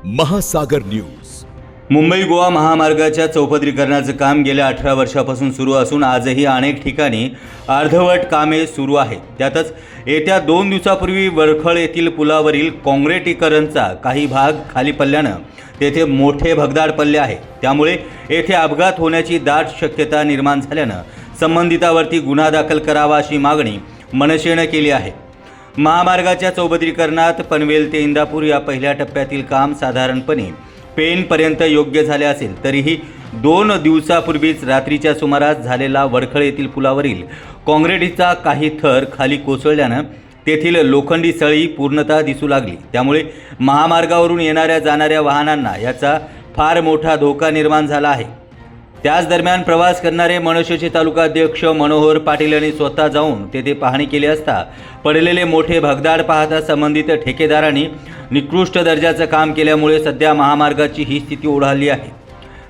महासागर न्यूज. मुंबई गोवा महामार्गाच्या चौपदरीकरणाचं काम गेल्या 18 वर्षापासून सुरू असून आजही अनेक ठिकाणी अर्धवट कामे सुरू आहेत. त्यातच येत्या 2 दिवसापूर्वी वरखळ येथील पुलावरील काँक्रिटीकरणचा काही भाग खाली पडल्यानं तेथे मोठे भगदाड पडले आहे. त्यामुळे येथे अपघात होण्याची दाट शक्यता निर्माण झाल्यानं संबंधितावरती गुन्हा दाखल करावा अशी मागणी मनसेनं केली आहे. महामार्गाच्या चौपदरीकरणात पनवेल ते इंदापूर या पहिल्या टप्प्यातील काम साधारणपणे पेनपर्यंत योग्य झाले असेल तरीही 2 दिवसापूर्वीच रात्रीच्या सुमारास झालेला वडखळ येथील पुलावरील काँक्रिटीचा काही थर खाली कोसळल्यानं तेथील लोखंडी सळी पूर्णतः दिसू लागली. त्यामुळे महामार्गावरून येणाऱ्या जाणाऱ्या वाहनांना याचा फार मोठा धोका निर्माण झाला आहे. त्याच दरम्यान प्रवास करणारे मनसेचे तालुका अध्यक्ष मनोहर पाटील यांनी स्वतः जाऊन तेथे पाहणी केली असता पडलेले मोठे भगदाड पाहता संबंधित ठेकेदारांनी निकृष्ट दर्जाचं काम केल्यामुळे सध्या महामार्गाची ही स्थिती ओढावली आहे.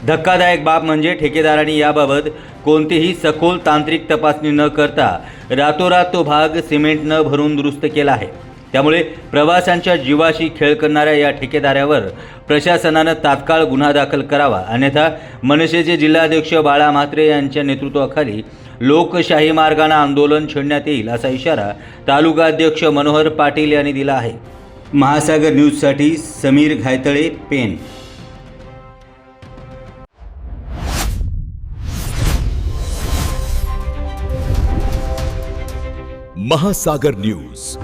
धक्कादायक बाब म्हणजे ठेकेदारांनी याबाबत कोणतीही सखोल तांत्रिक तपासणी न करता रातोरात तो भाग सिमेंटनं भरून दुरुस्त केला आहे. त्यामुळे प्रवाशांच्या जीवाशी खेळ करणाऱ्या या ठेकेदारावर प्रशासनानं तात्काळ गुन्हा दाखल करावा, अन्यथा मनसेचे जिल्हाध्यक्ष बाळा म्हात्रे यांच्या नेतृत्वाखाली लोकशाही मार्गाने आंदोलन छेडण्यात येईल असा इशारा तालुका अध्यक्ष मनोहर पाटील यांनी दिला आहे. महासागर न्यूजसाठी समीर घायतळे, पेन. महासागर न्यूज.